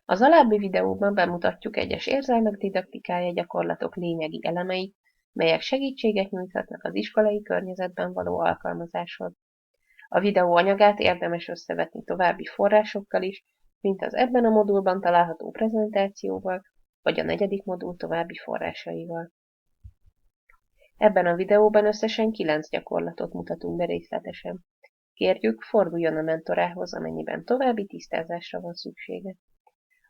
Az alábbi videóban bemutatjuk egyes érzelmek didaktikája gyakorlatok lényegi elemeit, melyek segítséget nyújthatnak az iskolai környezetben való alkalmazáshoz. A videó anyagát érdemes összevetni további forrásokkal is, mint az ebben a modulban található prezentációval, vagy a 4. modul további forrásaival. Ebben a videóban összesen 9 gyakorlatot mutatunk be részletesen. Kérjük, forduljon a mentorához, amennyiben további tisztázásra van szüksége.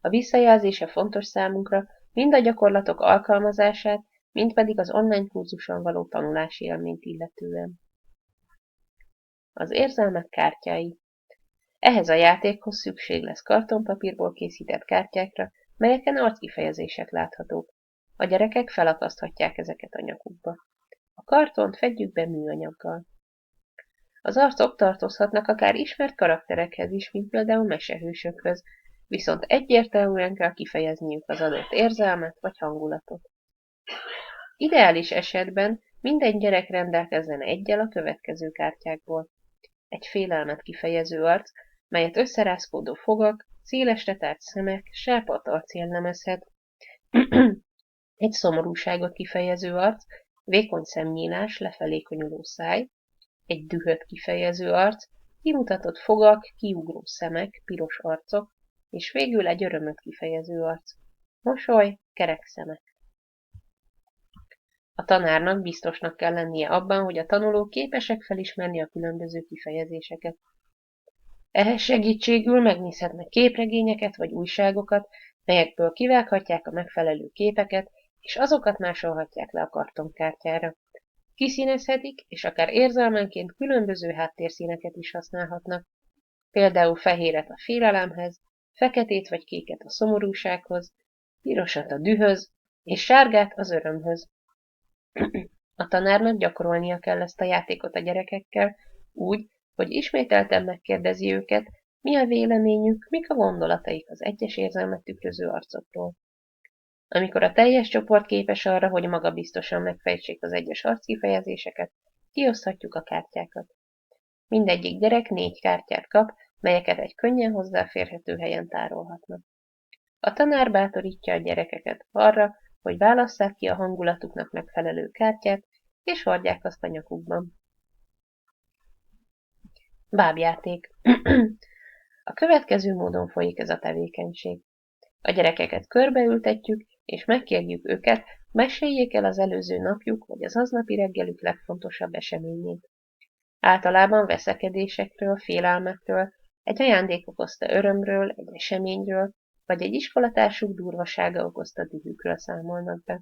A visszajelzése fontos számunkra mind a gyakorlatok alkalmazását, mind pedig az online kurzuson való tanulási élményt illetően. Az érzelmek kártyái. Ehhez a játékhoz szükség lesz kartonpapírból készített kártyákra, melyeken arckifejezések láthatók. A gyerekek felakaszthatják ezeket a nyakukba. A kartont fedjük be műanyaggal. Az arcok tartozhatnak akár ismert karakterekhez is, mint például mesehősökhöz, viszont egyértelműen kell kifejezniük az adott érzelmet vagy hangulatot. Ideális esetben minden gyerek rendelkezzen eggyel a következő kártyákból. Egy félelmet kifejező arc, melyet összerázkódó fogak, szélesre tárt szemek, sápadt arc jellemezhet. Egy szomorúságot kifejező arc, vékony szemnyílás, lefelé konyuló száj, egy dühöt kifejező arc, kimutatott fogak, kiugró szemek, piros arcok, és végül egy örömöt kifejező arc. Mosoly, kerek szemek. A tanárnak biztosnak kell lennie abban, hogy a tanulók képesek felismerni a különböző kifejezéseket. Ehhez segítségül megnézhetnek képregényeket vagy újságokat, melyekből kivághatják a megfelelő képeket, és azokat másolhatják le a kartonkártyára. Kiszínezhetik, és akár érzelmenként különböző háttérszíneket is használhatnak, például fehéret a félelemhez, feketét vagy kéket a szomorúsághoz, pirosat a dühöz, és sárgát az örömhöz. A tanárnak gyakorolnia kell ezt a játékot a gyerekekkel, úgy, hogy ismételten megkérdezi őket, mi a véleményük, mik a gondolataik az egyes érzelmet tükröző arcokról. Amikor a teljes csoport képes arra, hogy magabiztosan megfejtsék az egyes arckifejezéseket, kioszthatjuk a kártyákat. Mindegyik gyerek 4 kártyát kap, melyeket egy könnyen hozzáférhető helyen tárolhatnak. A tanár bátorítja a gyerekeket arra, hogy válasszák ki a hangulatuknak megfelelő kártyát, és hordják azt a nyakukban. Bábjáték. A következő módon folyik ez a tevékenység. A gyerekeket körbeültetjük, és megkérjük őket, meséljék el az előző napjuk vagy az aznapi reggelük legfontosabb eseményét. Általában veszekedésekről, félelmekről, egy ajándék okozta örömről, egy eseményről, vagy egy iskolatársuk durvasága okozta dühükről számolnak be.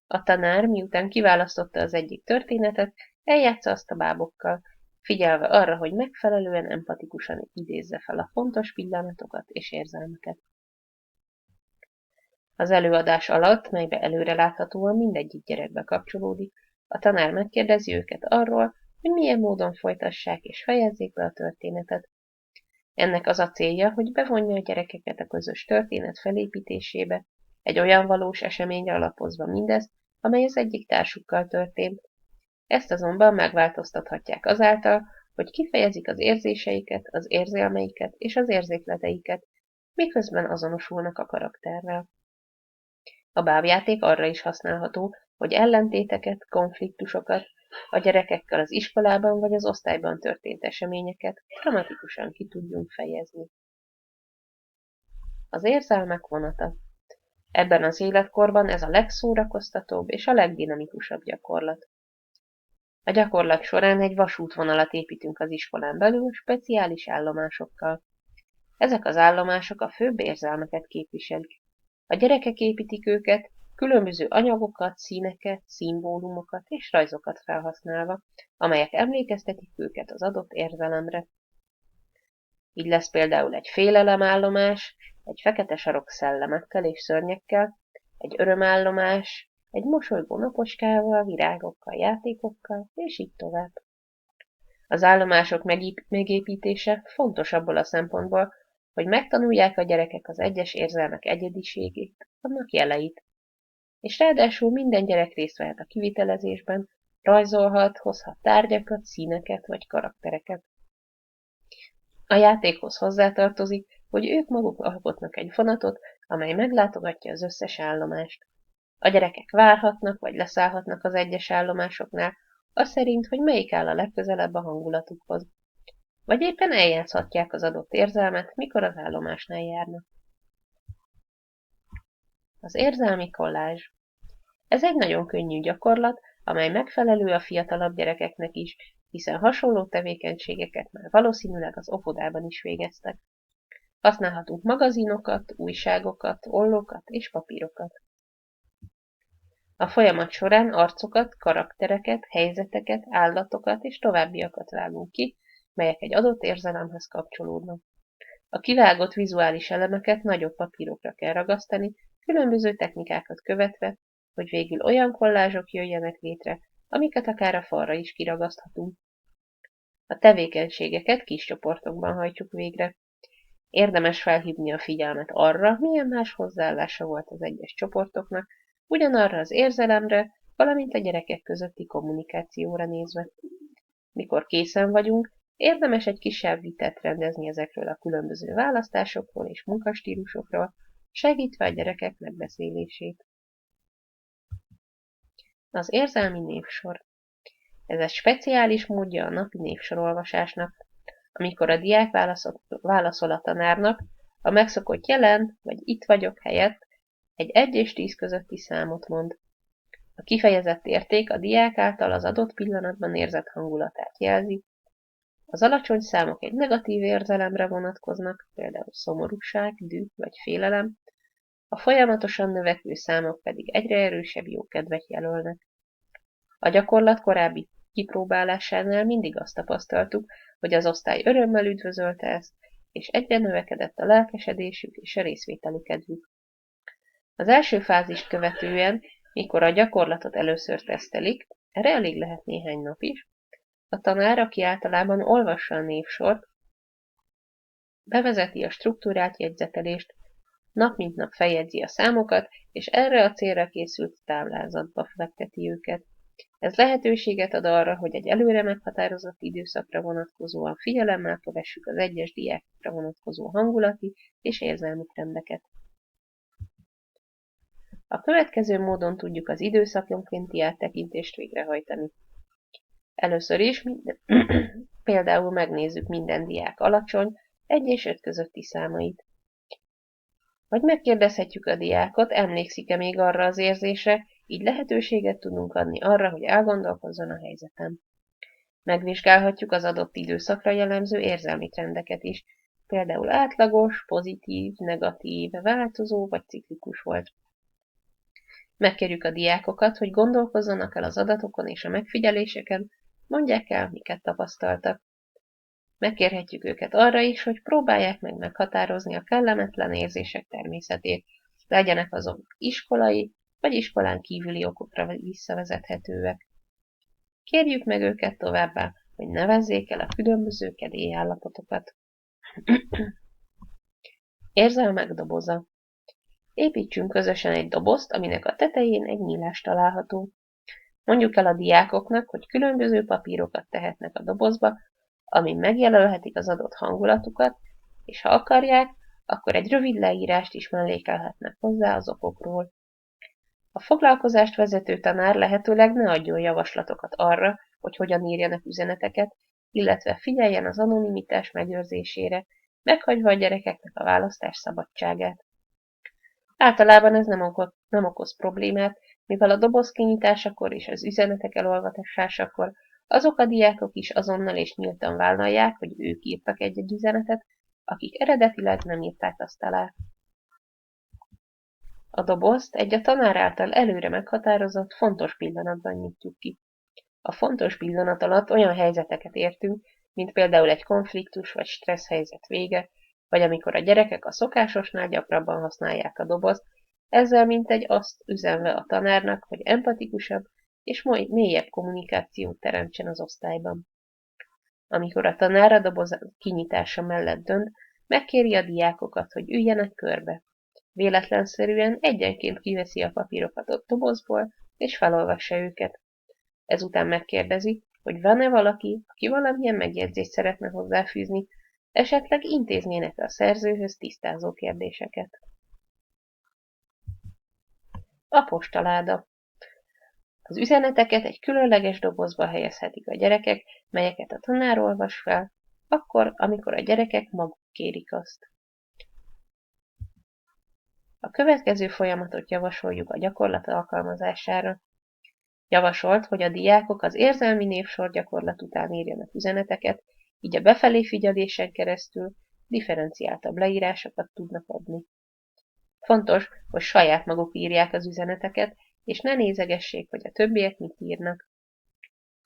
A tanár, miután kiválasztotta az egyik történetet, eljátsza azt a bábokkal, figyelve arra, hogy megfelelően empatikusan idézze fel a fontos pillanatokat és érzelmeket. Az előadás alatt, melybe előreláthatóan mindegyik gyerek bekapcsolódik, a tanár megkérdezi őket arról, hogy milyen módon folytassák és fejezzék be a történetet. Ennek az a célja, hogy bevonja a gyerekeket a közös történet felépítésébe, egy olyan valós eseményre alapozva mindezt, amely az egyik társukkal történt. Ezt azonban megváltoztathatják azáltal, hogy kifejezik az érzéseiket, az érzelmeiket és az érzékleteiket, miközben azonosulnak a karakterrel. A bábjáték arra is használható, hogy ellentéteket, konfliktusokat, a gyerekekkel az iskolában vagy az osztályban történt eseményeket dramatikusan ki tudjunk fejezni. Az érzelmek vonata. Ebben az életkorban ez a legszórakoztatóbb és a legdinamikusabb gyakorlat. A gyakorlat során egy vasútvonalat építünk az iskolán belül speciális állomásokkal. Ezek az állomások a főbb érzelmeket képviselik. A gyerekek építik őket, különböző anyagokat, színeket, szimbólumokat és rajzokat felhasználva, amelyek emlékeztetik őket az adott érzelemre. Így lesz például egy félelemállomás, egy fekete sarok szellemekkel és szörnyekkel, egy örömállomás, egy mosolygó naposkával, virágokkal, játékokkal, és így tovább. Az állomások megépítése fontos abból a szempontból, hogy megtanulják a gyerekek az egyes érzelmek egyediségét, annak jeleit. És ráadásul minden gyerek részt vehet a kivitelezésben, rajzolhat, hozhat tárgyakat, színeket vagy karaktereket. A játékhoz hozzátartozik, hogy ők maguk alkotnak egy vonatot, amely meglátogatja az összes állomást. A gyerekek várhatnak vagy leszállhatnak az egyes állomásoknál, az szerint, hogy melyik áll a legközelebb a hangulatukhoz. Vagy éppen eljátszhatják az adott érzelmet, mikor az állomásnál járnak. Az érzelmi kollázs. Ez egy nagyon könnyű gyakorlat, amely megfelelő a fiatalabb gyerekeknek is, hiszen hasonló tevékenységeket már valószínűleg az óvodában is végeztek. Használhatunk magazinokat, újságokat, ollókat és papírokat. A folyamat során arcokat, karaktereket, helyzeteket, állatokat és továbbiakat vágunk ki, melyek egy adott érzelemhez kapcsolódnak. A kivágott vizuális elemeket nagyobb papírokra kell ragasztani, különböző technikákat követve, hogy végül olyan kollázsok jöjjenek létre, amiket akár a falra is kiragaszthatunk. A tevékenységeket kis csoportokban hajtjuk végre. Érdemes felhívni a figyelmet arra, milyen más hozzáállása volt az egyes csoportoknak, ugyanarra az érzelemre, valamint a gyerekek közötti kommunikációra nézve. Mikor készen vagyunk, érdemes egy kisebb vitát rendezni ezekről a különböző választásokról és munkastílusokról, segítve a gyerekek megbeszélését. Az érzelmi névsor. Ez egy speciális módja a napi névsorolvasásnak, amikor a diák válaszol a tanárnak, a megszokott jelen vagy itt vagyok helyett egy 1 és 10 közötti számot mond. A kifejezett érték a diák által az adott pillanatban érzett hangulatát jelzi. Az alacsony számok egy negatív érzelemre vonatkoznak, például szomorúság, düh vagy félelem, a folyamatosan növekvő számok pedig egyre erősebb jókedvet jelölnek. A gyakorlat korábbi kipróbálásánál mindig azt tapasztaltuk, hogy az osztály örömmel üdvözölte ezt, és egyre növekedett a lelkesedésük és a részvételi kedvük. Az első fázist követően, mikor a gyakorlatot először tesztelik, erre elég lehet néhány nap is, a tanár, aki általában olvassa a névsort, bevezeti a struktúrált jegyzetelést, nap mint nap feljegyzi a számokat, és erre a célra készült táblázatba fekteti őket. Ez lehetőséget ad arra, hogy egy előre meghatározott időszakra vonatkozóan figyelemmel kövessük az egyes diákokra vonatkozó hangulati és érzelmi trendeket. A következő módon tudjuk az időszakonkénti áttekintést végrehajtani. Először is például megnézzük minden diák alacsony 1 és 5 közötti számait. Vagy megkérdezhetjük a diákot, emlékszik-e még arra az érzésre, így lehetőséget tudunk adni arra, hogy elgondolkozzon a helyzeten. Megvizsgálhatjuk az adott időszakra jellemző érzelmi trendeket is, például átlagos, pozitív, negatív, változó vagy ciklikus volt. Megkérjük a diákokat, hogy gondolkozzanak el az adatokon és a megfigyeléseken, mondják el, miket tapasztaltak. Megkérhetjük őket arra is, hogy próbálják meg meghatározni a kellemetlen érzések természetét, legyenek azok iskolai vagy iskolán kívüli okokra visszavezethetőek. Kérjük meg őket továbbá, hogy nevezzék el a különböző kedélyállapotokat. Érzelmek doboza. Építsünk közösen egy dobozt, aminek a tetején egy nyílás található. Mondjuk el a diákoknak, hogy különböző papírokat tehetnek a dobozba, amin megjelölhetik az adott hangulatukat, és ha akarják, akkor egy rövid leírást is mellékelhetnek hozzá az okokról. A foglalkozást vezető tanár lehetőleg ne adjon javaslatokat arra, hogy hogyan írjanak üzeneteket, illetve figyeljen az anonimitás megőrzésére, meghagyva a gyerekeknek a választás szabadságát. Általában ez nem okoz problémát, mivel a doboz kinyitásakor és az üzenetek elolvasásakor azok a diákok is azonnal és nyíltan vállalják, hogy ők írtak egy-egy üzenetet, akik eredetileg nem írták azt alá. A dobozt egy a tanár által előre meghatározott fontos pillanatban nyitjuk ki. A fontos pillanat alatt olyan helyzeteket értünk, mint például egy konfliktus vagy stressz helyzet vége, vagy amikor a gyerekek a szokásosnál gyakrabban használják a dobozt, ezzel mintegy azt üzenve a tanárnak, hogy empatikusabb és mélyebb kommunikációt teremtsen az osztályban. Amikor a tanár a doboz kinyitása mellett dönt, megkéri a diákokat, hogy üljenek körbe. Véletlenszerűen egyenként kiveszi a papírokat a dobozból, és felolvassa őket. Ezután megkérdezi, hogy van-e valaki, aki valamilyen megjegyzést szeretne hozzáfűzni, Esetleg intéznének a szerzőhöz tisztázó kérdéseket. A postaláda. Az üzeneteket egy különleges dobozba helyezhetik a gyerekek, melyeket a tanár olvas fel, akkor, amikor a gyerekek maguk kérik azt. A következő folyamatot javasoljuk a gyakorlat alkalmazására. Javasolt, hogy a diákok az érzelmi névsor gyakorlat után írjanak üzeneteket, így a befelé figyelésen keresztül differenciáltabb leírásokat tudnak adni. Fontos, hogy saját maguk írják az üzeneteket, és ne nézegessék, hogy a többiek mit írnak.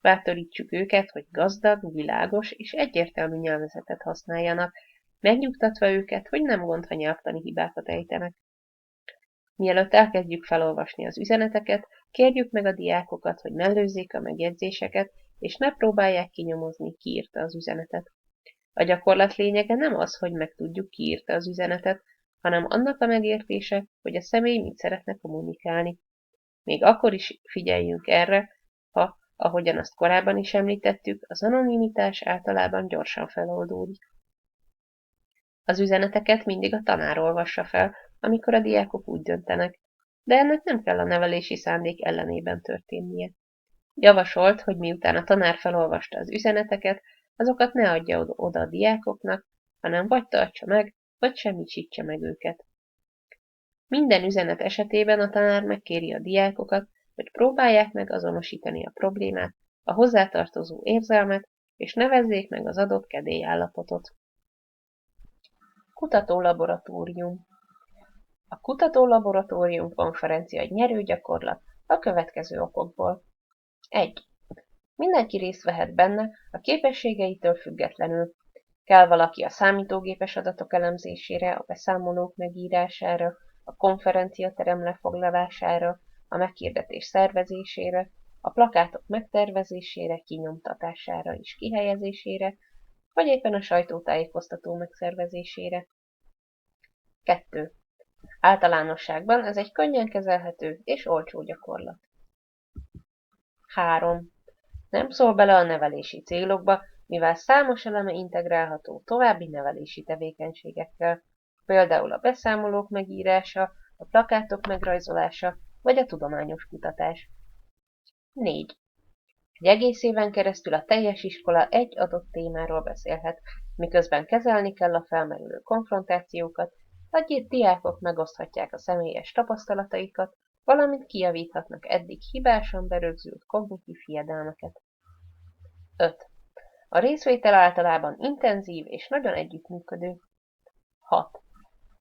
Bátorítsuk őket, hogy gazdag, világos és egyértelmű nyelvezetet használjanak, megnyugtatva őket, hogy nem gond, ha nyelvtani hibákat ejtenek. Mielőtt elkezdjük felolvasni az üzeneteket, kérjük meg a diákokat, hogy mellőzzék a megjegyzéseket, és ne próbálják kinyomozni, ki írta az üzenetet. A gyakorlat lényege nem az, hogy megtudjuk, ki írta az üzenetet, hanem annak a megértése, hogy a személy mit szeretne kommunikálni. Még akkor is figyeljünk erre, ha, ahogyan azt korábban is említettük, az anonimitás általában gyorsan feloldódik. Az üzeneteket mindig a tanár olvassa fel, amikor a diákok úgy döntenek, de ennek nem kell a nevelési szándék ellenében történnie. Javasolt, hogy miután a tanár felolvasta az üzeneteket, azokat ne adja oda a diákoknak, hanem vagy tartsa meg, vagy semmisítse meg őket. Minden üzenet esetében a tanár megkéri a diákokat, hogy próbálják meg azonosítani a problémát, a hozzátartozó érzelmet, és nevezzék meg az adott kedélyállapotot. Kutatólaboratórium. A Kutatólaboratórium konferencia egy nyerő gyakorlat a következő okokból. 1. Mindenki részt vehet benne, a képességeitől függetlenül. Kell valaki a számítógépes adatok elemzésére, a beszámolók megírására, a konferenciaterem lefoglalására, a meghirdetés szervezésére, a plakátok megtervezésére, kinyomtatására és kihelyezésére, vagy éppen a sajtótájékoztató megszervezésére. 2. Általánosságban ez egy könnyen kezelhető és olcsó gyakorlat. 3. Nem szól bele a nevelési célokba, mivel számos eleme integrálható további nevelési tevékenységekkel, például a beszámolók megírása, a plakátok megrajzolása vagy a tudományos kutatás. 4. Egy egész éven keresztül a teljes iskola egy adott témáról beszélhet, miközben kezelni kell a felmerülő konfrontációkat, a diákok megoszthatják a személyes tapasztalataikat, valamint kijavíthatnak eddig hibásan berögzült kognitív hiedelmeket. 5. A részvétel általában intenzív és nagyon együttműködő. 6.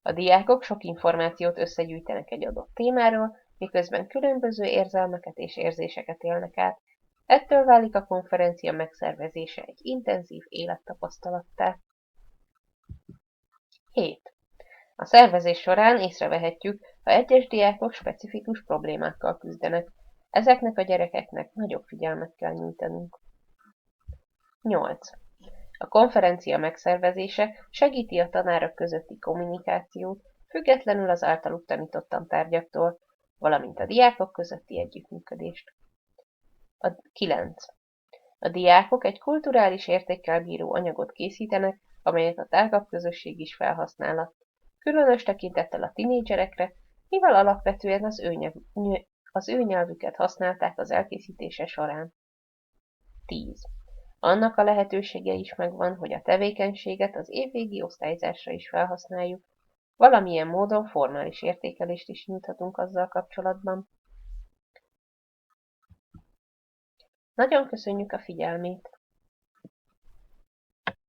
A diákok sok információt összegyűjtenek egy adott témáról, miközben különböző érzelmeket és érzéseket élnek át. Ettől válik a konferencia megszervezése egy intenzív élettapasztalattá. 7. A szervezés során észrevehetjük, ha egyes diákok specifikus problémákkal küzdenek. Ezeknek a gyerekeknek nagyobb figyelmet kell nyújtanunk. 8. A konferencia megszervezése segíti a tanárok közötti kommunikációt, függetlenül az általuk tanított tantárgyaktól, valamint a diákok közötti együttműködést. 9. A diákok egy kulturális értékkel bíró anyagot készítenek, amelyet a tágabb közösség is felhasználhat, különös tekintettel a tinédzserekre, mivel alapvetően az ő nyelvüket használták az elkészítése során. 10. Annak a lehetősége is megvan, hogy a tevékenységet az évvégi osztályzásra is felhasználjuk, valamilyen módon formális értékelést is nyújthatunk azzal kapcsolatban. Nagyon köszönjük a figyelmét!